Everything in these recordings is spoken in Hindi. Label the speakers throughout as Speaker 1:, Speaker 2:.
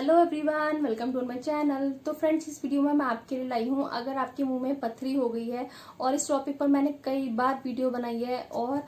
Speaker 1: Hello everyone, welcome to my channel. तो फ्रेंड्स, इस वीडियो में मैं आपके लिए लाई हूँ अगर आपके मुंह में पथरी हो गई है। और इस टॉपिक पर मैंने कई बार वीडियो बनाई है और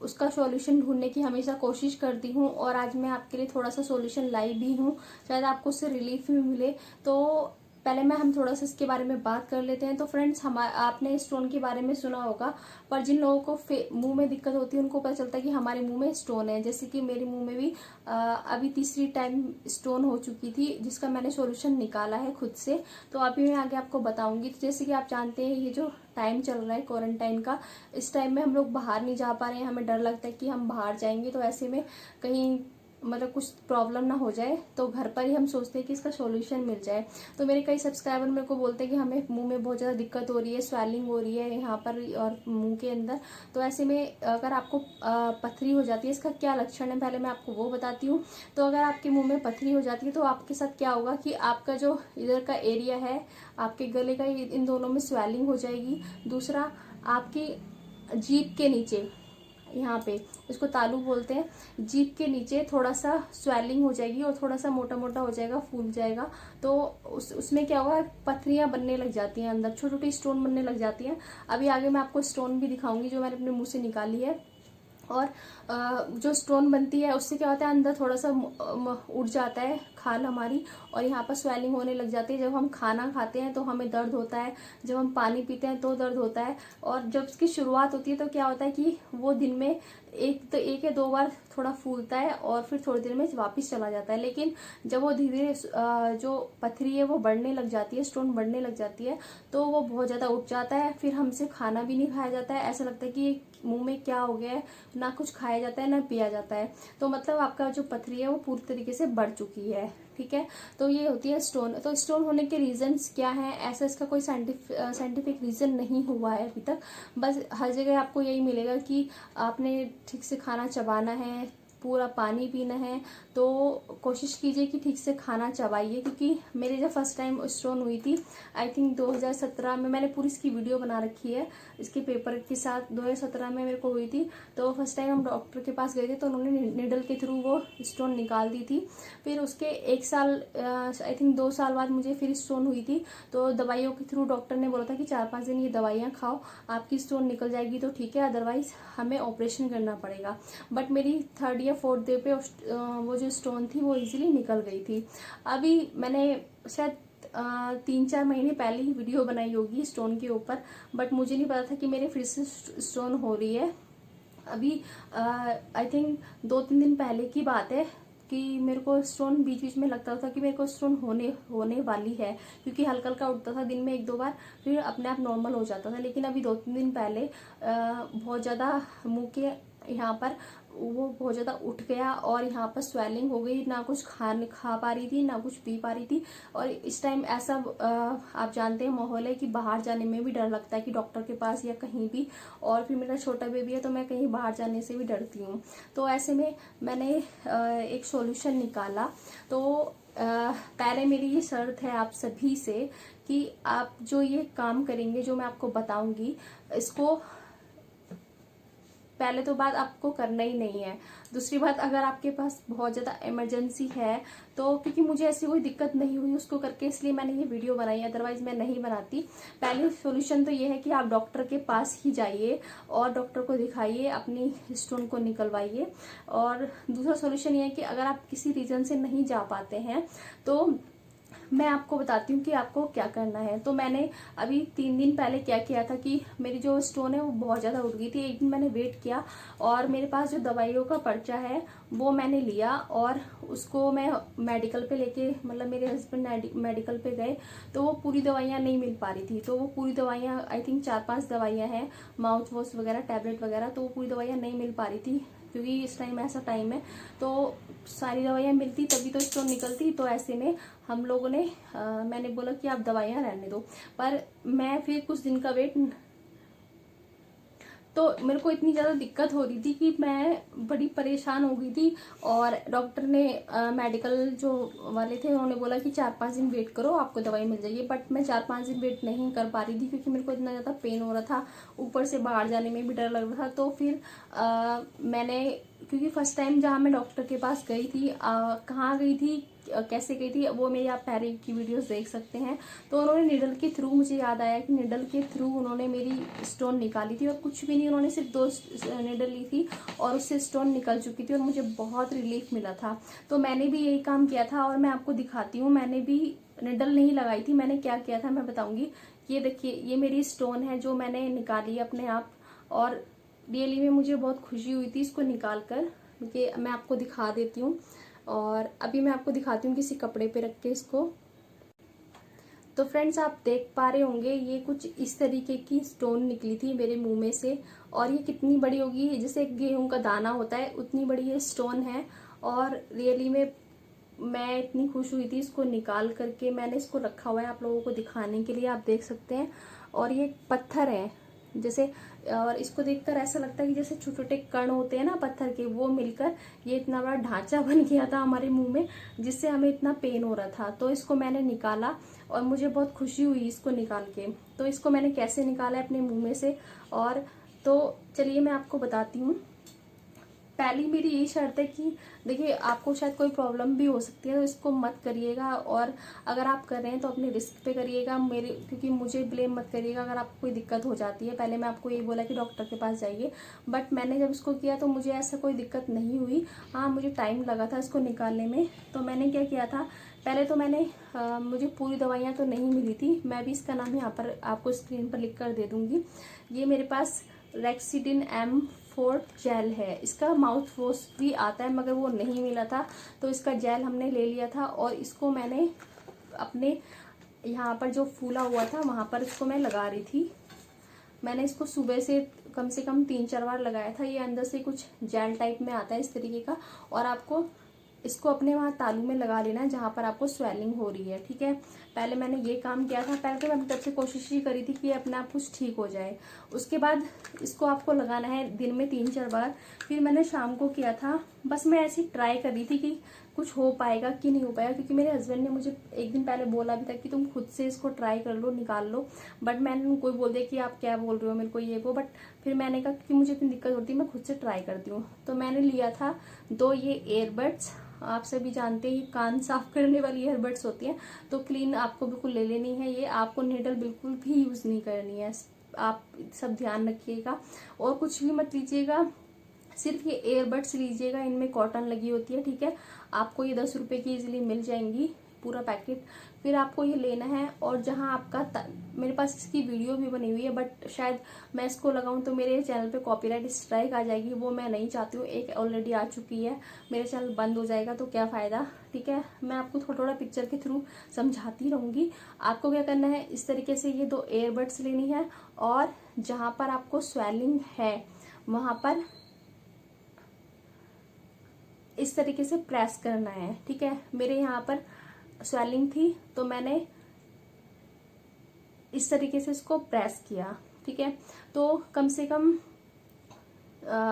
Speaker 1: उसका सॉल्यूशन ढूंढने की हमेशा कोशिश करती हूँ। और आज मैं आपके लिए थोड़ा सा सॉल्यूशन लाई भी हूँ, शायद आपको उससे रिलीफ भी मिले। तो पहले हम थोड़ा सा इसके बारे में बात कर लेते हैं। तो फ्रेंड्स, आपने स्टोन के बारे में सुना होगा, पर जिन लोगों को मुंह में दिक्कत होती है उनको पता चलता है कि हमारे मुंह में स्टोन है। जैसे कि मेरे मुंह में भी अभी तीसरी टाइम स्टोन हो चुकी थी, जिसका मैंने सॉल्यूशन निकाला है खुद से। तो अभी मैं आगे आपको बताऊंगी। तो जैसे कि आप जानते हैं, ये जो टाइम चल रहा है क्वारंटाइन का, इस टाइम में हम लोग बाहर नहीं जा पा रहे हैं। हमें डर लगता है कि हम बाहर जाएंगे तो ऐसे में कहीं मतलब कुछ प्रॉब्लम ना हो जाए, तो घर पर ही हम सोचते हैं कि इसका सॉल्यूशन मिल जाए। तो मेरे कई सब्सक्राइबर मेरे को बोलते हैं कि हमें मुंह में बहुत ज़्यादा दिक्कत हो रही है, स्वेलिंग हो रही है यहाँ पर और मुंह के अंदर। तो ऐसे में अगर आपको पथरी हो जाती है, इसका क्या लक्षण है पहले मैं आपको वो बताती हूँ। तो अगर आपके मुंह में पथरी हो जाती है तो आपके साथ क्या होगा कि आपका जो इधर का एरिया है, आपके गले का, इन दोनों में स्वेलिंग हो जाएगी। दूसरा, आपकी जीभ के नीचे, यहाँ पे इसको तालू बोलते हैं, जीभ के नीचे थोड़ा सा स्वेलिंग हो जाएगी और थोड़ा सा मोटा मोटा हो जाएगा, फूल जाएगा। तो उसमें क्या होगा, पथरियां बनने लग जाती हैं, अंदर छोटी छोटी स्टोन बनने लग जाती हैं। अभी आगे मैं आपको स्टोन भी दिखाऊंगी जो मैंने अपने मुंह से निकाली है। और जो स्टोन बनती है उससे क्या होता है, अंदर थोड़ा सा उठ जाता है खाल हमारी, और यहाँ पर स्वेलिंग होने लग जाती है। जब हम खाना खाते हैं तो हमें दर्द होता है, जब हम पानी पीते हैं तो दर्द होता है। और जब इसकी शुरुआत होती है तो क्या होता है कि वो दिन में एक या दो बार थोड़ा फूलता है और फिर थोड़ी देर में वापस चला जाता है। लेकिन जब वो धीरे धीरे जो पथरी है वो बढ़ने लग जाती है, स्टोन बढ़ने लग जाती है, तो वो बहुत ज्यादा उठ जाता है। फिर हमसे खाना भी नहीं खाया जाता है, ऐसा लगता है कि मुंह में क्या हो गया है, ना कुछ खाया जाता है ना पिया जाता है। तो मतलब आपका जो पथरी है वो पूरी तरीके से बढ़ चुकी है। ठीक है, तो ये होती है स्टोन। तो स्टोन होने के रीजंस क्या हैं, ऐसा इसका कोई साइंटिफिक रीजन नहीं हुआ है अभी तक। बस हर जगह आपको यही मिलेगा कि आपने ठीक से खाना चबाना है, पूरा पानी पीना है। तो कोशिश कीजिए कि ठीक से खाना चबाइए, क्योंकि मेरे जब फर्स्ट टाइम स्टोन हुई थी, आई थिंक 2017 में, मैंने पूरी इसकी वीडियो बना रखी है इसके पेपर के साथ। 2017 में मेरे को हुई थी। तो फर्स्ट टाइम हम डॉक्टर के पास गए थे, तो उन्होंने निडल के थ्रू वो स्टोन निकाल दी थी। फिर उसके 1 साल, आई थिंक 2 साल बाद मुझे फिर स्टोन हुई थी। तो दवाइयों के थ्रू डॉक्टर ने बोला था कि 4-5 दिन ये दवाइयाँ खाओ, आपकी स्टोन निकल जाएगी तो ठीक है, अदरवाइज हमें ऑपरेशन करना पड़ेगा। बट मेरी 3rd या 4th डे पे वो जो स्टोन थी वो इजीली निकल गई थी। अभी मैंने शायद 3-4 महीने पहले ही वीडियो बनाई होगी स्टोन के ऊपर, बट मुझे नहीं पता था कि मेरे फिर से स्टोन हो रही है। अभी आई थिंक 2-3 दिन पहले की बात है कि मेरे को स्टोन बीच बीच में लगता था कि मेरे को स्टोन होने वाली है, क्योंकि हल्का हल्का उठता था दिन में 1-2 बार, फिर अपने आप नॉर्मल हो जाता था। लेकिन अभी 2-3 दिन पहले बहुत ज़्यादा मुंह के यहाँ पर वो बहुत ज़्यादा उठ गया और यहाँ पर स्वेलिंग हो गई, ना कुछ खा पा रही थी ना कुछ पी पा रही थी। और इस टाइम ऐसा आप जानते हैं माहौल है कि बाहर जाने में भी डर लगता है, कि डॉक्टर के पास या कहीं भी। और फिर मेरा छोटा बेबी है तो मैं कहीं बाहर जाने से भी डरती हूँ। तो ऐसे में मैंने एक सॉल्यूशन निकाला। तो पहले मेरी ये शर्त है आप सभी से कि आप जो ये काम करेंगे, जो मैं आपको बताऊंगी, इसको पहले तो बात आपको करना ही नहीं है। दूसरी बात, अगर आपके पास बहुत ज़्यादा इमरजेंसी है तो, क्योंकि मुझे ऐसी कोई दिक्कत नहीं हुई उसको करके, इसलिए मैंने ये वीडियो बनाई, अदरवाइज मैं नहीं बनाती। पहले सॉल्यूशन तो ये है कि आप डॉक्टर के पास ही जाइए और डॉक्टर को दिखाइए, अपनी स्टोन को निकलवाइए। और दूसरा सॉल्यूशन ये है कि अगर आप किसी रीजन से नहीं जा पाते हैं तो मैं आपको बताती हूँ कि आपको क्या करना है। तो मैंने अभी 3 दिन पहले क्या किया था कि मेरी जो स्टोन है वो बहुत ज़्यादा उठ गई थी। एक दिन मैंने वेट किया और मेरे पास जो दवाइयों का पर्चा है वो मैंने लिया और उसको मैं मेडिकल पे लेके, मतलब मेरे हस्बैंड मेडिकल पे गए, तो वो पूरी दवाइयाँ नहीं मिल पा रही थी। तो वो पूरी दवाइयाँ, आई थिंक 4-5 दवाइयाँ हैं, माउथ वॉश वगैरह, टैबलेट वगैरह, तो वो पूरी दवाइयाँ नहीं मिल पा रही थी, क्योंकि इस टाइम ऐसा टाइम है। तो सारी दवाइयाँ मिलती तभी तो स्टोन निकलती। तो ऐसे में हम लोगों ने मैंने बोला कि आप दवाइयाँ रहने दो। पर मैं फिर कुछ दिन का वेट, तो मेरे को इतनी ज़्यादा दिक्कत हो रही थी कि मैं बड़ी परेशान हो गई थी। और डॉक्टर ने मेडिकल जो वाले थे उन्होंने बोला कि 4-5 दिन वेट करो, आपको दवाई मिल जाएगी। बट मैं 4-5 दिन वेट नहीं कर पा रही थी, क्योंकि मेरे को इतना ज़्यादा पेन हो रहा था, ऊपर से बाहर जाने में भी डर लग रहा था। तो फिर मैंने क्योंकि फर्स्ट टाइम जहाँ मैं डॉक्टर के पास गई थी, कहाँ गई थी, कैसे गई थी, वो मेरी आप पहले की वीडियोस देख सकते हैं। तो उन्होंने निडल के थ्रू, मुझे याद आया कि निडल के थ्रू उन्होंने मेरी स्टोन निकाली थी, और कुछ भी नहीं, उन्होंने सिर्फ 2 निडल ली थी और उससे स्टोन निकल चुकी थी और मुझे बहुत रिलीफ मिला था। तो मैंने भी यही काम किया था और मैं आपको दिखाती हूँ। मैंने भी निडल नहीं लगाई थी, मैंने क्या किया था मैं बताऊंगी। ये देखिए, ये मेरी स्टोन है जो मैंने निकाली अपने आप, और रियली में मुझे बहुत खुशी हुई थी इसको निकाल कर, क्योंकि मैं आपको दिखा देती हूँ। और अभी मैं आपको दिखाती हूँ किसी कपड़े पे रख के इसको। तो फ्रेंड्स, आप देख पा रहे होंगे ये कुछ इस तरीके की स्टोन निकली थी मेरे मुंह में से, और ये कितनी बड़ी होगी, जैसे एक गेहूं का दाना होता है उतनी बड़ी ये स्टोन है। और रियली में मैं इतनी खुश हुई थी इसको निकाल करके। मैंने इसको रखा हुआ है आप लोगों को दिखाने के लिए, आप देख सकते हैं। और ये पत्थर है जैसे, और इसको देखकर ऐसा लगता है कि जैसे छोटे छोटे कण होते हैं ना पत्थर के, वो मिलकर ये इतना बड़ा ढांचा बन गया था हमारे मुंह में, जिससे हमें इतना पेन हो रहा था। तो इसको मैंने निकाला और मुझे बहुत खुशी हुई इसको निकाल के। तो इसको मैंने कैसे निकाला है अपने मुंह में से, और तो चलिए मैं आपको बताती हूँ। पहली मेरी यही शर्त है कि देखिए, आपको शायद कोई प्रॉब्लम भी हो सकती है, तो इसको मत करिएगा, और अगर आप कर रहे हैं तो अपने रिस्क पे करिएगा, क्योंकि मुझे ब्लेम मत करिएगा अगर आपको कोई दिक्कत हो जाती है। पहले मैं आपको यही बोला कि डॉक्टर के पास जाइए, बट मैंने जब इसको किया तो मुझे ऐसा कोई दिक्कत नहीं हुई। हाँ, मुझे टाइम लगा था इसको निकालने में। तो मैंने क्या किया था, पहले तो मैंने मुझे पूरी दवाइयाँ तो नहीं मिली थी, मैं भी इसका नाम यहाँ पर आपको स्क्रीन पर लिख कर दे दूँगी। ये मेरे पास रेक्सिडिन M4 जेल है, इसका माउथ वॉश भी आता है मगर वो नहीं मिला था, तो इसका जेल हमने ले लिया था। और इसको मैंने अपने यहाँ पर जो फूला हुआ था वहाँ पर इसको मैं लगा रही थी। मैंने इसको सुबह से कम 3-4 बार लगाया था। ये अंदर से कुछ जेल टाइप में आता है इस तरीके का, और आपको इसको अपने वहाँ तालू में लगा लेना है जहाँ पर आपको स्वेलिंग हो रही है, ठीक है। पहले मैंने ये काम किया था, पहले तो मैं अपनी तरफ से कोशिश ही करी थी कि अपने आप कुछ ठीक हो जाए। उसके बाद इसको आपको लगाना है दिन में 3-4 बार। फिर मैंने शाम को किया था, बस मैं ऐसी ट्राई कर रही थी कि कुछ हो पाएगा कि नहीं हो पाएगा, क्योंकि मेरे हस्बैंड ने मुझे एक दिन पहले बोला भी था कि तुम खुद से इसको ट्राई कर लो, निकाल लो। बट मैंने उनको बोल दिया कि आप क्या बोल रहे हो मेरे को ये वो, बट फिर मैंने कहा कि मुझे इतनी दिक्कत होती है, मैं खुद से ट्राई करती हूँ। तो मैंने लिया था 2 ये ईयरबड्स। आप सभी जानते हैं ये कान साफ करने वाली ईयरबड्स होती हैं, तो क्लीन आपको बिल्कुल ले लेनी है। ये आपको नीडल बिल्कुल भी यूज नहीं करनी है, आप सब ध्यान रखिएगा। और कुछ भी मत लीजिएगा, सिर्फ ये ईयरबड्स लीजिएगा, इनमें कॉटन लगी होती है, ठीक है। आपको ये 10 रुपए की इजीली मिल जाएंगी पूरा पैकेट। फिर आपको ये लेना है, और जहां आपका मेरे पास इसकी वीडियो भी बनी हुई है, बट शायद मैं इसको लगाऊं तो मेरे चैनल पे कॉपीराइट स्ट्राइक आ जाएगी, वो मैं नहीं चाहती हूँ। एक ऑलरेडी आ चुकी है, मेरा चैनल बंद हो जाएगा तो क्या फायदा, ठीक है। मैं आपको थोड़ा थोड़ा पिक्चर के थ्रू समझाती रहूंगी। आपको क्या करना है, इस तरीके से ये 2 ईयरबड्स लेनी है, और जहां पर आपको स्वेलिंग है वहां पर इस तरीके से प्रेस करना है, ठीक है। मेरे यहाँ पर स्वेलिंग थी तो मैंने इस तरीके से इसको प्रेस किया, ठीक है। तो कम से कम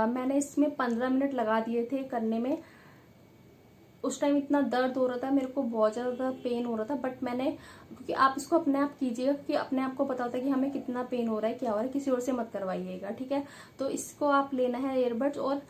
Speaker 1: मैंने इसमें 15 मिनट लगा दिए थे करने में। उस टाइम इतना दर्द हो रहा था, मेरे को बहुत ज़्यादा पेन हो रहा था, बट मैंने, क्योंकि आप इसको अपने आप कीजिएगा, क्योंकि अपने आप को पता होता है कि हमें कितना पेन हो रहा है, क्या हो रहा है, किसी और से मत करवाइएगा, ठीक है। तो इसको आप लेना है ईयरबड्स, और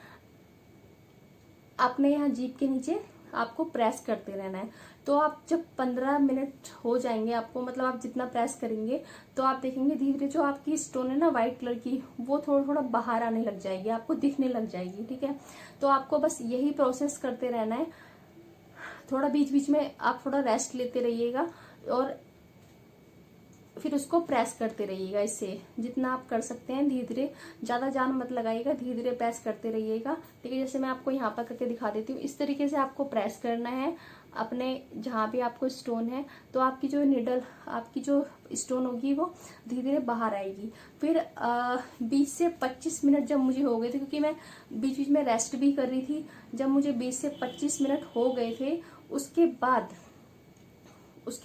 Speaker 1: अपने यहाँ जीभ के नीचे आपको प्रेस करते रहना है। तो आप जब 15 मिनट हो जाएंगे, आपको मतलब आप जितना प्रेस करेंगे तो आप देखेंगे धीरे धीरे जो आपकी स्टोन है ना व्हाइट कलर की, वो थोड़ा थोड़ा बाहर आने लग जाएगी, आपको दिखने लग जाएगी, ठीक है। तो आपको बस यही प्रोसेस करते रहना है। थोड़ा बीच बीच में आप थोड़ा रेस्ट लेते रहिएगा, और फिर उसको प्रेस करते रहिएगा। इससे जितना आप कर सकते हैं धीरे धीरे, ज्यादा जान मत लगाइएगा, धीरे धीरे प्रेस करते रहिएगा, ठीक है। जैसे मैं आपको यहाँ पर करके दिखा देती हूँ, इस तरीके से आपको प्रेस करना है अपने जहाँ भी आपको स्टोन है। तो आपकी जो निडल, आपकी जो स्टोन होगी वो धीरे धीरे बाहर आएगी। फिर 20 से 25 मिनट जब मुझे हो गए थे, क्योंकि मैं बीच बीच में रेस्ट भी कर रही थी, जब मुझे 20 से 25 मिनट हो गए थे, उसके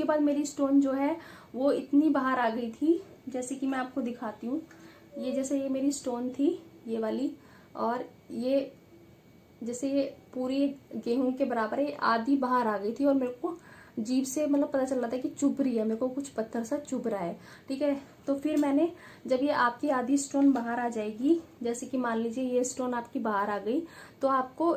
Speaker 1: बाद मेरी स्टोन जो है वो इतनी बाहर आ गई थी, जैसे कि मैं आपको दिखाती हूँ। ये जैसे ये मेरी स्टोन थी ये वाली, और ये जैसे ये पूरी गेहूं के बराबर है, आधी बाहर आ गई थी, और मेरे को जीभ से मतलब पता चल रहा था कि चुभ रही है, मेरे को कुछ पत्थर सा चुभ रहा है। ठीक है, तो फिर मैंने, जब ये आपकी आधी स्टोन बाहर आ जाएगी, जैसे कि मान लीजिए ये स्टोन आपकी बाहर आ गई, तो आपको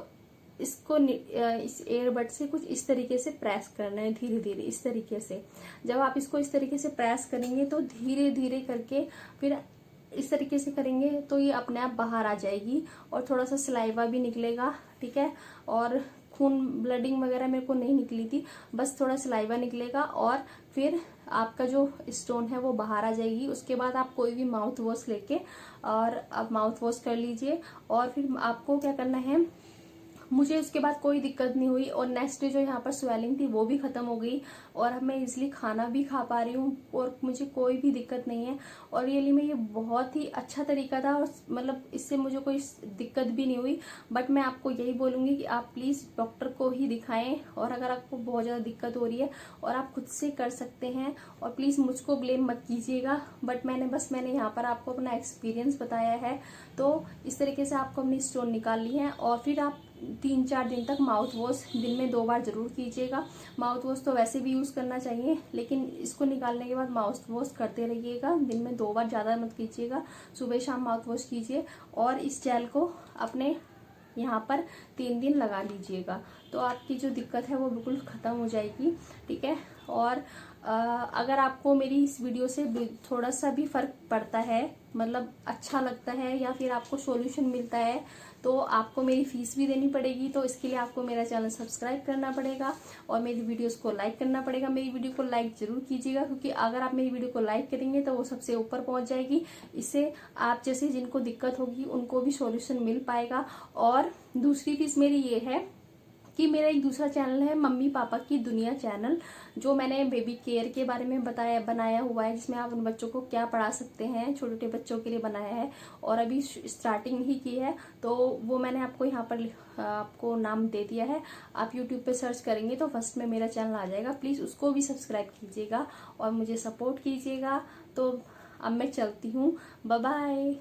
Speaker 1: इसको इस एयरबड से कुछ इस तरीके से प्रेस करना है, धीरे धीरे इस तरीके से। जब आप इसको इस तरीके से प्रेस करेंगे तो धीरे धीरे करके फिर इस तरीके से करेंगे तो ये अपने आप बाहर आ जाएगी, और थोड़ा सा सलाइवा भी निकलेगा। ठीक है, और खून ब्लडिंग वगैरह मेरे को नहीं निकली थी, बस थोड़ा सलाइवा निकलेगा, और फिर आपका जो स्टोन है वो बाहर आ जाएगी। उसके बाद आप कोई भी माउथ वॉश लेके और आप माउथ वॉश कर लीजिए, और फिर आपको क्या करना है, मुझे उसके बाद कोई दिक्कत नहीं हुई, और नेक्स्ट डे जो यहाँ पर स्वेलिंग थी वो भी खत्म हो गई, और अब मैं इजीली खाना भी खा पा रही हूँ, और मुझे कोई भी दिक्कत नहीं है। और रियली में ये बहुत ही अच्छा तरीका था, और मतलब इससे मुझे कोई दिक्कत भी नहीं हुई। बट मैं आपको यही बोलूंगी कि आप प्लीज डॉक्टर को ही दिखाएं, और अगर आपको बहुत ज्यादा दिक्कत हो रही है और आप खुद से कर सकते हैं, और प्लीज मुझको ब्लेम मत कीजिएगा। बट मैंने यहाँ पर आपको अपना एक्सपीरियंस बताया है। तो इस तरीके से आपको अपनी स्टोन निकाल ली है, और फिर आप 3-4 दिन तक माउथ वॉश दिन में 2 बार जरूर कीजिएगा। माउथ वॉश तो वैसे भी यूज करना चाहिए, लेकिन इसको निकालने के बाद माउथ वॉश करते रहिएगा, दिन में 2 बार, ज्यादा मत कीजिएगा। सुबह शाम माउथ वॉश कीजिए, और इस जेल को अपने यहाँ पर 3 दिन लगा लीजिएगा, तो आपकी जो दिक्कत है वो बिल्कुल खत्म हो जाएगी। ठीक है, और अगर आपको मेरी इस वीडियो से थोड़ा सा भी फर्क पड़ता है, मतलब अच्छा लगता है, या फिर आपको सॉल्यूशन मिलता है, तो आपको मेरी फीस भी देनी पड़ेगी। तो इसके लिए आपको मेरा चैनल सब्सक्राइब करना पड़ेगा, और मेरी वीडियोस को लाइक करना पड़ेगा। मेरी वीडियो को लाइक जरूर कीजिएगा, क्योंकि अगर आप मेरी वीडियो को लाइक करेंगे तो वो सबसे ऊपर पहुंच जाएगी। इससे आप जैसे जिनको दिक्कत होगी उनको भी सॉल्यूशन मिल पाएगा। और दूसरी फीस मेरी ये है कि मेरा एक दूसरा चैनल है, मम्मी पापा की दुनिया चैनल, जो मैंने बेबी केयर के बारे में बनाया हुआ है, जिसमें आप उन बच्चों को क्या पढ़ा सकते हैं, छोटे छोटे बच्चों के लिए बनाया है, और अभी स्टार्टिंग ही की है। तो वो मैंने आपको यहाँ पर आपको नाम दे दिया है, आप यूट्यूब पे सर्च करेंगे तो फर्स्ट में मेरा चैनल आ जाएगा। प्लीज उसको भी सब्सक्राइब कीजिएगा और मुझे सपोर्ट कीजिएगा। तो अब मैं चलती हूँ, बाय बाय।